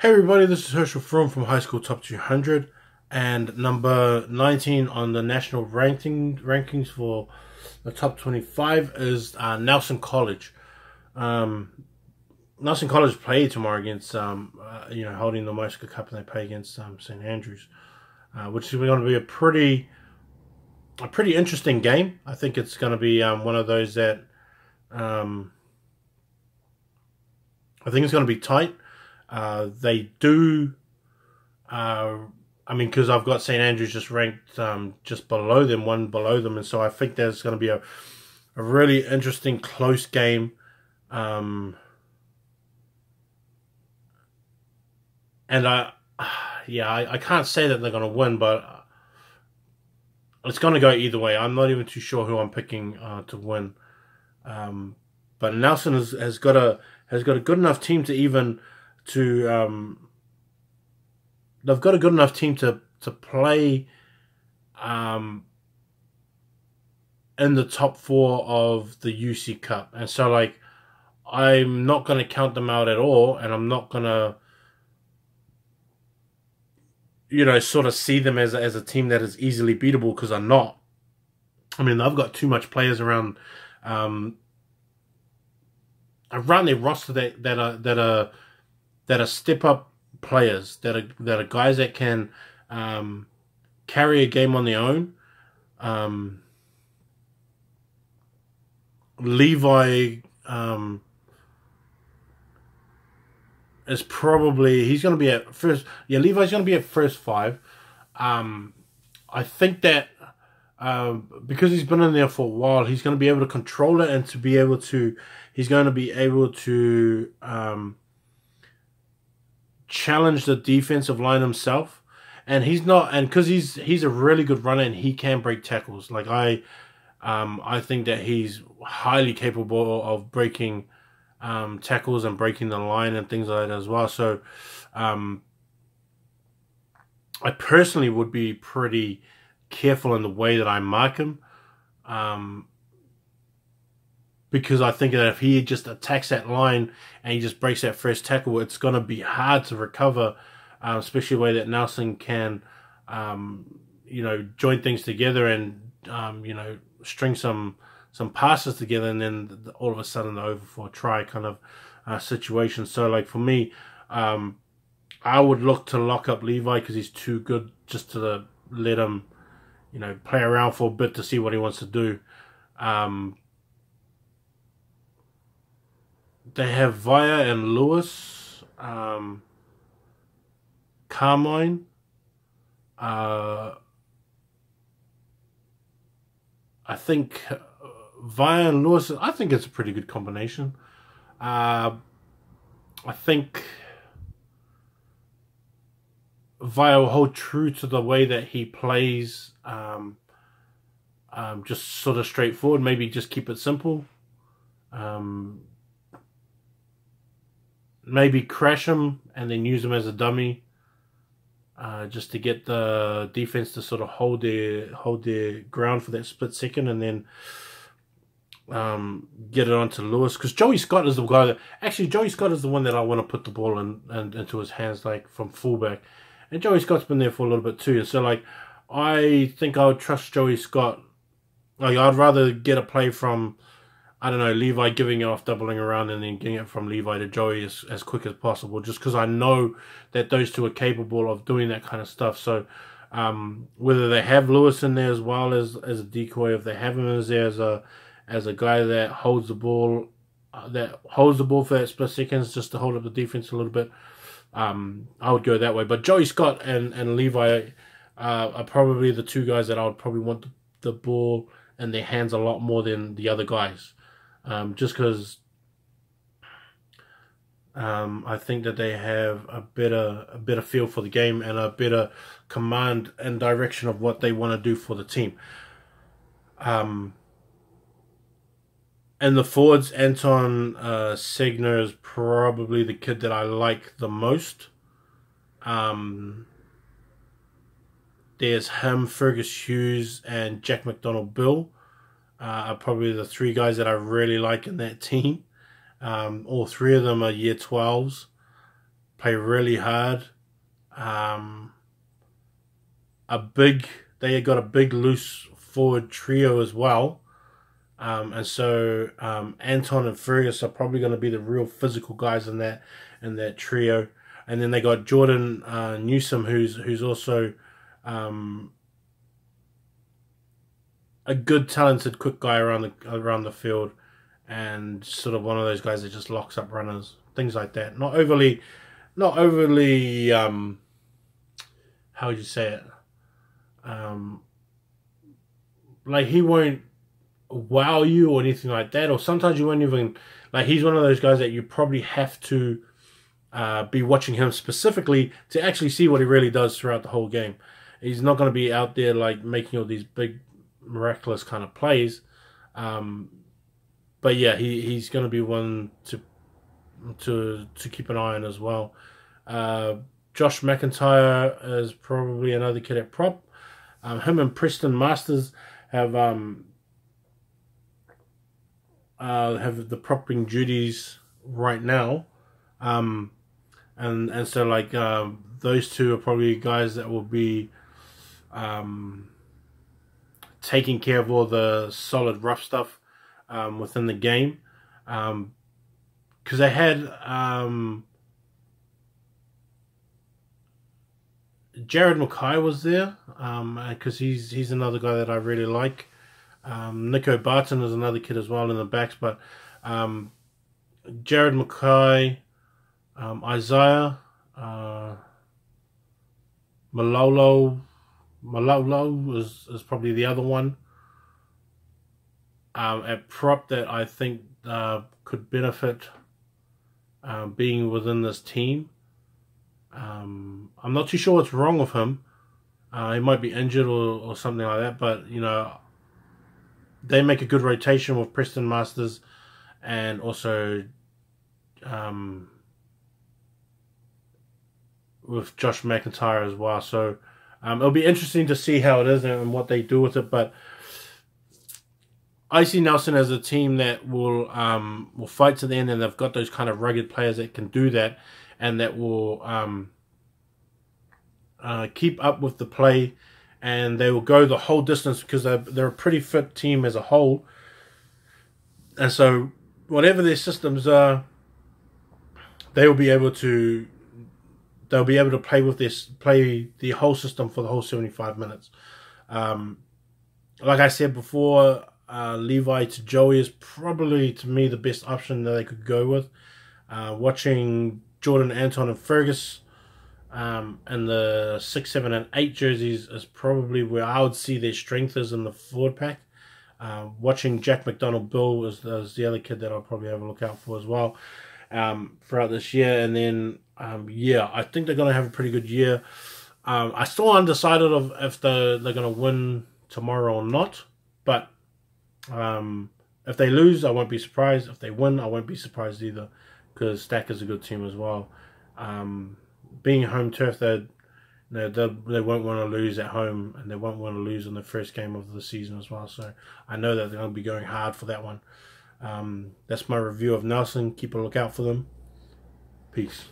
Hey everybody, this is Herschel Froome from High School Top 200, and number 19 on the national rankings for the top 25 is Nelson College. Nelson College play tomorrow against holding the Mosca Cup, and they play against St. Andrews, which is going to be a pretty interesting game. I think it's going to be one of those that I think it's going to be tight. They do, because I've got St. Andrews just ranked just below them, one below them, and so I think there's going to be a really interesting close game. And I can't say that they're going to win, but it's going to go either way. I'm not even too sure who I'm picking to win. But Nelson has got a good enough team to even they've got a good enough team to play in the top 4 of the UC Cup, and so like I'm not going to count them out at all, and I'm not going to sort of see them as a team that is easily beatable, because I'm not. I mean, I've got too much players around their roster that are step up players, that are guys that can carry a game on their own. Levi is probably, he's going to be at first. Yeah, Levi's going to be at first 5. I think that because he's been in there for a while, he's going to be able to control it, and he's going to be able to challenge the defensive line himself. And he's not, and because he's a really good runner and he can break tackles. Like I think that he's highly capable of breaking tackles and breaking the line and things like that as well. So I personally would be pretty careful in the way that I mark him, because I think that if he just attacks that line and he just breaks that first tackle, it's going to be hard to recover, especially the way that Nelson can join things together and string some passes together, and then all of a sudden they're over for a try kind of situation. So like for me, I would look to lock up Levi, because he's too good just to let him play around for a bit to see what he wants to do. They have Via and Lewis, Carmine. I think Via and Lewis, I think it's a pretty good combination. I think Via will hold true to the way that he plays, just sort of straightforward, maybe just keep it simple. Maybe crash him and then use him as a dummy, just to get the defense to sort of hold their ground for that split second, and then get it onto Lewis. Because Joey Scott is the guy that Joey Scott is the one that I want to put the ball into his hands, like from fullback. And Joey Scott's been there for a little bit too. So like I think I would trust Joey Scott. Like I'd rather get a play from, I don't know, Levi giving it off, doubling around, and then getting it from Levi to Joey as quick as possible, just because I know that those two are capable of doing that kind of stuff. So whether they have Lewis in there as well as a decoy, if they have him as there as a guy that holds the ball for that split seconds, just to hold up the defense a little bit, I would go that way. But Joey Scott and Levi are probably the two guys that I would probably want the ball in their hands a lot more than the other guys. Just because I think that they have a better feel for the game and a better command and direction of what they want to do for the team. And the forwards, Anton Segner is probably the kid that I like the most. There's him, Fergus Hughes, and Jack McDonald-Bill. Are probably the 3 guys that I really like in that team. All 3 of them are year 12s. play really hard. They got a big loose forward trio as well. And so Anton and Fergus are probably going to be the real physical guys in that trio. And then they got Jordan Newsom, who's also a good, talented, quick guy around the field, and sort of one of those guys that just locks up runners, things like that. Not overly. How would you say it? Like, he won't wow you or anything like that, or sometimes you won't even, like, he's one of those guys that you probably have to be watching him specifically to actually see what he really does throughout the whole game. He's not going to be out there like making all these big miraculous kind of plays, but yeah, he's going to be one to keep an eye on as well. Josh McIntyre is probably another kid at prop. Him and Preston Masters have the propping duties right now, and so like those two are probably guys that will be taking care of all the solid rough stuff within the game, because they had Jared Mackay was there, because he's another guy that I really like. Nico Barton is another kid as well in the backs, but Jared Mackay, Isaiah, Malolo is probably the other one at prop that I think could benefit being within this team. I'm not too sure what's wrong with him. He might be injured or something like that, but you know, they make a good rotation with Preston Masters and also with Josh McIntyre as well. So it'll be interesting to see how it is and what they do with it. But I see Nelson as a team that will fight to the end, and they've got those kind of rugged players that can do that, and that will keep up with the play, and they will go the whole distance because they're a pretty fit team as a whole. And so whatever their systems are, they'll be able to play the whole system for the whole 75 minutes. Like I said before, Levi to Joey is probably, to me, the best option that they could go with. Watching Jordan, Anton, and Fergus and the 6, 7, and 8 jerseys is probably where I would see their strength is in the forward pack. Watching Jack McDonald-Bill is the other kid that I'll probably have a look out for as well throughout this year. And then, yeah, I think they're going to have a pretty good year. I'm still undecided of if they're going to win tomorrow or not. But if they lose, I won't be surprised. If they win, I won't be surprised either, because Stack is a good team as well. Being home turf, they won't want to lose at home, and they won't want to lose in the first game of the season as well. So I know that they're going to be going hard for that one. That's my review of Nelson. Keep a lookout for them. Peace.